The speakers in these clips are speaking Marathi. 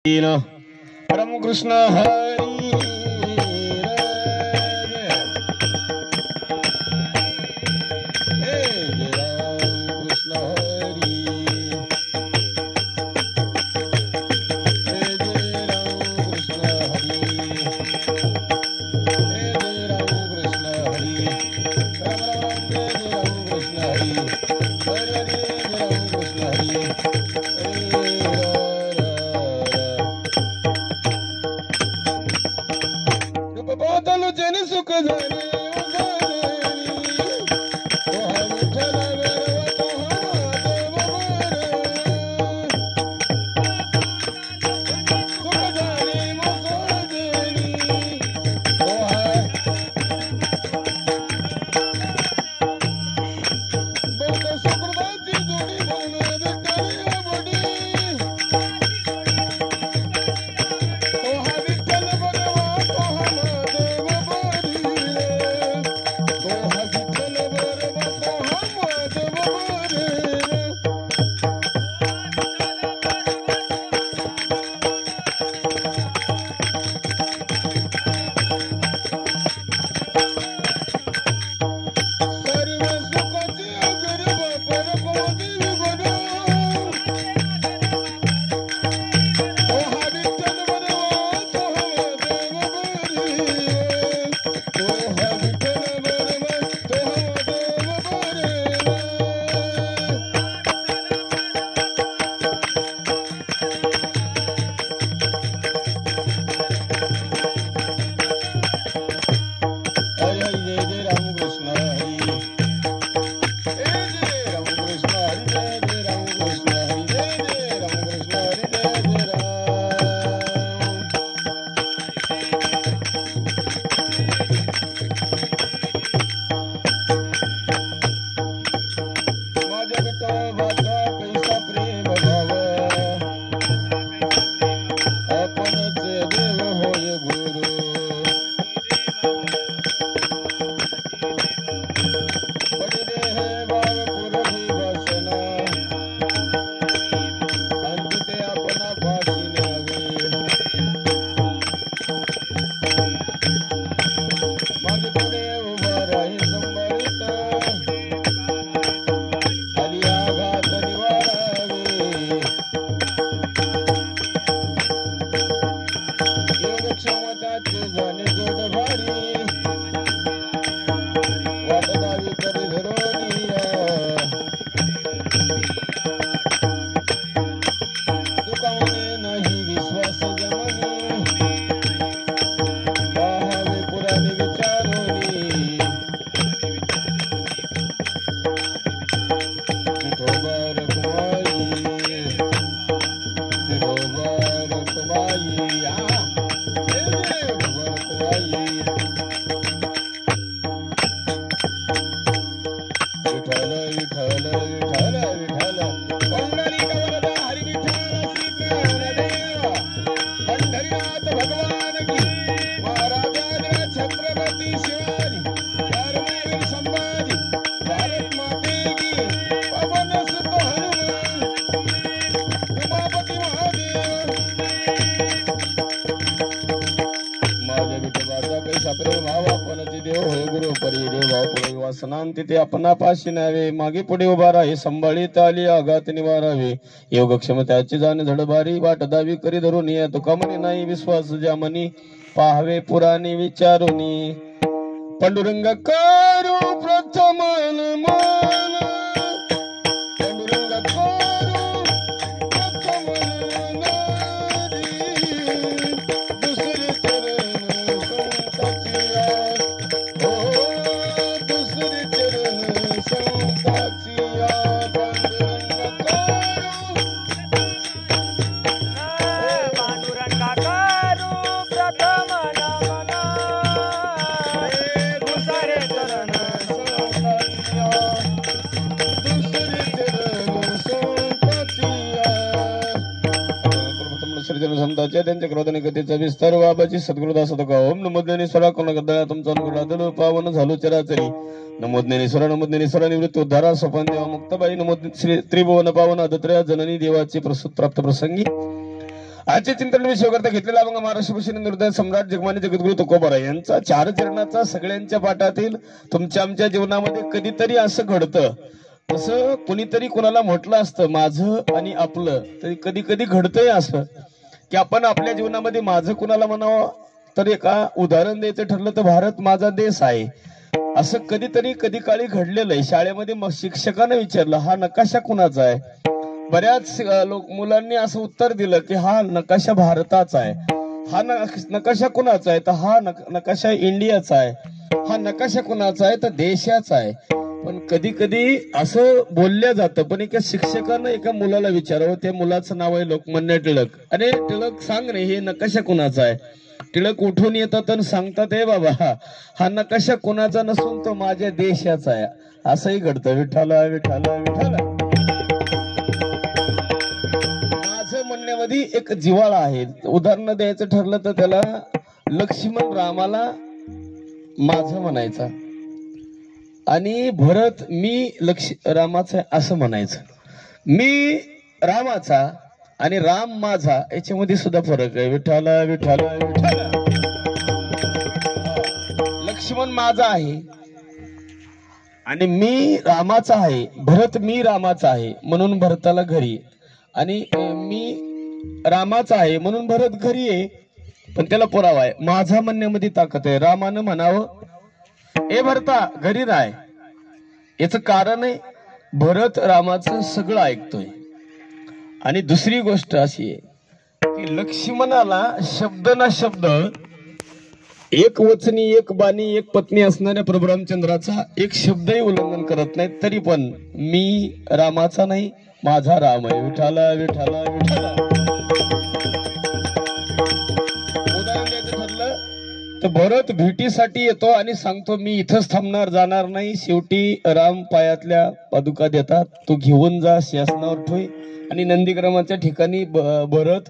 रामकृष्ण हरी सुख ते आपणा पाशी न्यावे मागे पुढे उभा राही संभाळीत आली आघात निवारावे योगक्षम त्याची जाण धडभारी वाट दावी करी धरून या तुका म्हणे नाही विश्वास ज्या मनी पाहावे पुराणी विचारुनी पांडुरंग करू प्रथम मन पांडुरंग करू प्रथम दुसरे चरण संताचिया संतांच्या त्यांच्या क्रोधाने गतीचा विस्तार बाबाची सद्गुरुदास ओम नमोज्ञानेश्वरा कोण गद्दा तुमचा अनुग्रह पावन झालो चराचरी नमोज्ञानेश्वरा निवृत्ती उद्धारा सोपान देवा मुक्तबाई नमोद श्री त्रिभुवन पावन दत्तत्रय जननी देवाची प्रसूत प्राप्त प्रसंगी आजचे चिंतन विषय करता घेतलेला अभंग महाराष्ट्र भूषण हृदय सम्राट जगमान्य जगद्गुरु तुकोबाराय यांचा चार चरणाचा सगळ्यांच्या पाठातील तुमच्या आमच्या जीवनामध्ये कधीतरी असं घडतं, असं कुणीतरी कुणाला म्हटलं असतं माझं आणि आपलं, तरी कधी कधी घडतंय असं की आपण आपल्या जीवनामध्ये माझं कुणाला म्हणावं तर एका उदाहरण द्यायचं ठरलं तर भारत माझा देश आहे असं कधीतरी कधी काळी घडलेलं आहे. शाळेमध्ये मग शिक्षकानं विचारलं हा नकाशा कुणाचा आहे, बऱ्याच मुलांनी असं उत्तर दिलं की हा नकाशा भारताचा आहे. हा नकाशा कुणाचा आहे तर हा नकाशा इंडियाचा आहे. हा नकाशा कुणाचा आहे तर देशाचा आहे. पण कधी कधी असं बोलल्या जातं. पण एका शिक्षकानं एका मुलाला विचारावं, त्या मुलाचं नाव आहे लोकमान्य टिळक. अरे टिळक सांग रे हे नकाशा कुणाचा आहे. टिळक उठून येतात आणि सांगतात हे बाबा हा नकाशा कुणाचा नसून तो माझ्या देशाचा आहे. असंही घडतं. विठ्ठला विठ्ठला विठ्ठला. माझं म्हणण्यामध्ये एक जिव्हाळा आहे. उदाहरण द्यायचं ठरलं तर त्याला लक्ष्मण रामाला माझं म्हणायचा आणि भरत मी रामाचा असं म्हणायचं. मी रामाचा आणि राम माझा याच्यामध्ये सुद्धा फरक आहे. विठ्ठला विठ्ठला विठ्ठला. लक्ष्मण माझा आहे आणि मी रामाचा आहे. भरत मी रामाचा आहे म्हणून भरताला घरी, आणि मी रामाचा आहे म्हणून भरत घरी आहे. पण त्याला पुरावा आहे. माझा म्हणण्यामध्ये ताकद आहे. रामानं म्हणावं ए भरता घरी राय. याचं कारण आहे भरत रामाचं सगळं ऐकतोय. आणि दुसरी गोष्ट अशी आहे की लक्ष्मणाला शब्द ना शब्द एक वचनी एक बाणी एक पत्नी असणाऱ्या प्रभू रामचंद्राचा एक शब्दही उल्लंघन करत नाही. तरी पण मी रामाचा नाही माझा राम आहे. विठ्ठला विठ्ठला विठ्ठला. उदाहरण द्यायचं ठरलं तर भरत भेटीसाठी येतो आणि सांगतो मी इथंच थांबणार जाणार नाही. शेवटी राम पायातल्या पादुका देतात, तो घेऊन जा शासनावर ठेव. आणि नंदीग्रामाच्या ठिकाणी भरत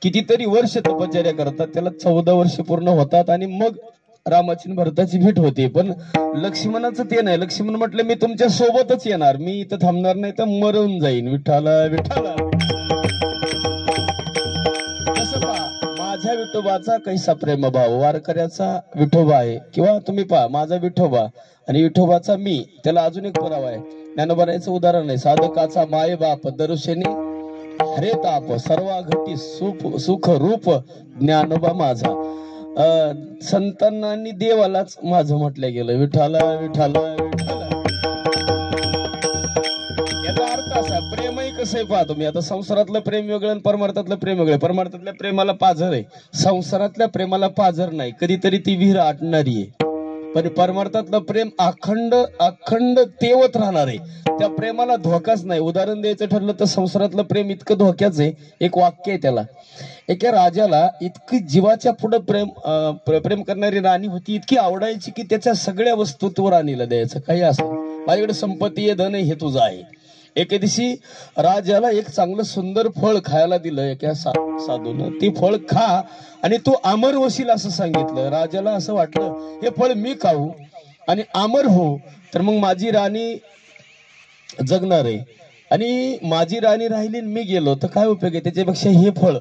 कितीतरी वर्ष तपश्चर्या करतात. त्याला 14 वर्ष पूर्ण होतात आणि मग रामाची भरताची भेट होते. पण लक्ष्मणाचं ते नाही. लक्ष्मण म्हटलं मी तुमच्या सोबतच येणार, मी इथं थांबणार नाही तर मरून जाईन. विठ्ठला विठ्ठला. असं पहा माझ्या विठोबाचा कैसा प्रेम भाव. वारकऱ्याचा विठोबा आहे किंवा तुम्ही पहा माझा विठोबा आणि विठोबाचा मी, त्याला अजून एक पुरावा आहे. ज्ञानोबाचं उदाहरण आहे. साधकाचा माय बाप दर्शनी हरे ताप सर्वा घटी सुख रूप ज्ञानोबा माझा. संतांनी देवालाच माझं म्हटलं गेलं. विठ्ठला विठ्ठला विठ्ठला. याचा अर्थ असा प्रेमही कसं आहे पहा तुम्ही. आता संसारातलं प्रेम वेगळं आणि परमार्थातलं प्रेम वेगळं. परमार्थातल्या प्रेमाला पाझर आहे, संसारातल्या प्रेमाला पाझर नाही. कधीतरी ती विहीर आटणारी आहे. पण परमार्थातलं प्रेम अखंड अखंड तेवत राहणार आहे. त्या प्रेमाला धोकाच नाही. उदाहरण द्यायचं ठरलं तर संसारातलं प्रेम इतकं धोक्याच आहे. एक वाक्य आहे त्याला. एका राजाला इतकी जीवाच्या पुढे प्रेम करणारी राणी होती, इतकी आवडायची की त्याच्या सगळ्या वस्तू तो राणीला द्यायचं. काही असं माझ्याकडे संपत्ती आहे धन हे तुझं आहे. एके दिवशी राजाला एक चांगलं सुंदर फळ खायला दिलं एका साधून. ते फळ खा आणि तू अमर होशील असं सांगितलं. राजाला असं वाटलं हे फळ मी खाऊ आणि अमर हो तर मग माझी राणी जगणार आहे. आणि माझी राणी राहिली मी गेलो तर काय उपयोग आहे. त्याच्यापेक्षा हे फळ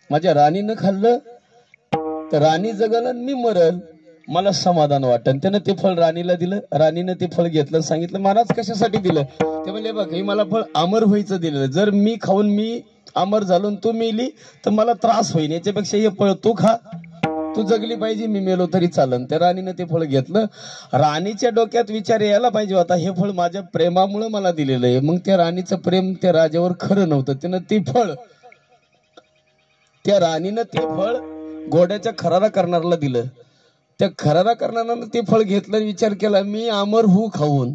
माझ्या राणीनं खाल्लं तर राणी जगल आणि मी मरल, मला समाधान वाटन. त्यानं ते फळ राणीला दिलं. राणीनं ते फळ घेतलं, सांगितलं महाराज कशासाठी दिलं. ते म्हणले बघ हे मला फळ अमर व्हायचं दिलेलं. जर मी खाऊन मी अमर झालो तू मेली तर मला त्रास होईल. याच्यापेक्षा हे फळ तू खा, तू जगली पाहिजे, मी मेलो तरी चालन. त्या राणीनं ते फळ घेतलं. राणीच्या डोक्यात विचार यायला पाहिजे होता हे फळ माझ्या प्रेमामुळे मला दिलेलं आहे. मग त्या राणीचं प्रेम त्या राजावर खरं नव्हतं. त्यानं ते फळ त्या राणीनं ते फळ घोड्याच्या खरारा करणारला दिलं. त्या खरारा करणाऱ्यानं ते फळ घेतलं, विचार केला मी अमर होऊ खाऊन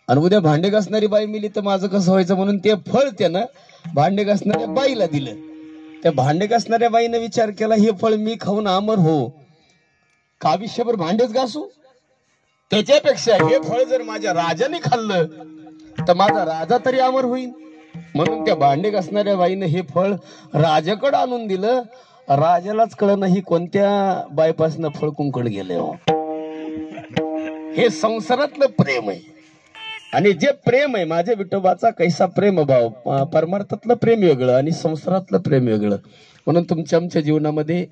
आणि उद्या भांडे घासणारी बाई मिली तर माझं कसं व्हायचं. म्हणून ते फळ त्यानं भांडे घासणाऱ्या बाईला दिलं. त्या भांडे घासणाऱ्या बाईनं विचार केला हे फळ मी खाऊन अमर हो का आयुष्यभर भांडेच घासू. त्याच्यापेक्षा हे फळ जर माझ्या राजाने खाल्लं तर माझा राजा तरी अमर होईल. म्हणून त्या भांडे घासणाऱ्या बाईनं हे फळ राजाकडे आणून दिलं. राजालाच कळ नाही कोणत्या बायपासनं फळ कुंकड गेले. हे संसारातलं प्रेम आहे. आणि जे प्रेम आहे माझ्या विठोबाचा कैसा प्रेम भाव, परमार्थातलं प्रेम वेगळं आणि संसारातलं प्रेम वेगळं. म्हणून तुमच्या आमच्या जीवनामध्ये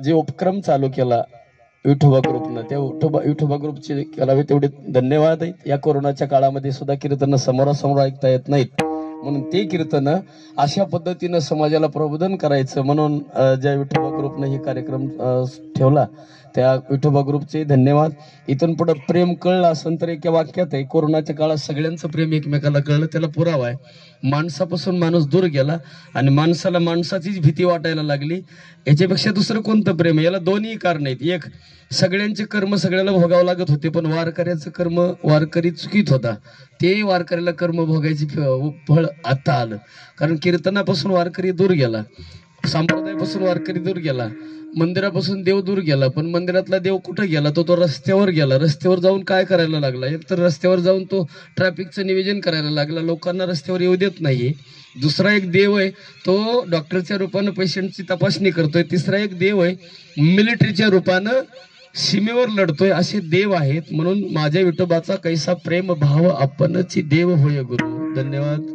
जे उपक्रम चालू केला विठोबा ग्रुपनं, त्या विठोबा ग्रुपचे केलावे तेवढे धन्यवाद आहेत. या कोरोनाच्या काळामध्ये सुद्धा कीर्तन समोरासमोर ऐकता येत नाहीत, म्हणून ते कीर्तन अशा पद्धतीनं समाजाला प्रबोधन करायचं म्हणून ज्या विठोबा ग्रुपनं हे कार्यक्रम ठेवला त्या विठोबा ग्रुपचे धन्यवाद. इथून पुढे प्रेम कळलं असेल तर एका वाक्यात आहे, कोरोनाच्या काळात सगळ्यांचं प्रेम एकमेकाला कळलं, त्याला पुरावा आहे. माणसापासून माणूस दूर गेला आणि माणसाला माणसाचीच भीती वाटायला लागली. याच्यापेक्षा दुसरं कोणतं प्रेम आहे? याला दोन्ही कारण आहेत. एक, सगळ्यांचे कर्म सगळ्याला भोगावं लागत होते, पण वारकऱ्याचं कर्म वारकरी चुकीत होता. ते वारकऱ्याला कर्म भोगायची फळ आता आलं, कारण कीर्तनापासून वारकरी दूर गेला, संप्रदायापासून वारकरी दूर गेला, मंदिरापासून देव दूर गेला. पण मंदिरातला देव कुठं गेला? तो रस्त्यावर गेला. रस्त्यावर जाऊन काय करायला लागला? एक तर रस्त्यावर जाऊन तो ट्रॅफिकचं नियोजन करायला लागला, लोकांना रस्त्यावर येऊ देत नाहीये. दुसरा एक देव आहे, तो डॉक्टरच्या रूपानं पेशंटची तपासणी करतोय. तिसरा एक देव आहे, मिलिटरीच्या रूपानं सीमेवर लढतोय. असे देव आहेत. म्हणून माझ्या विठोबाचा कैसा प्रेम भाव आपणची देव होय गुरु. धन्यवाद.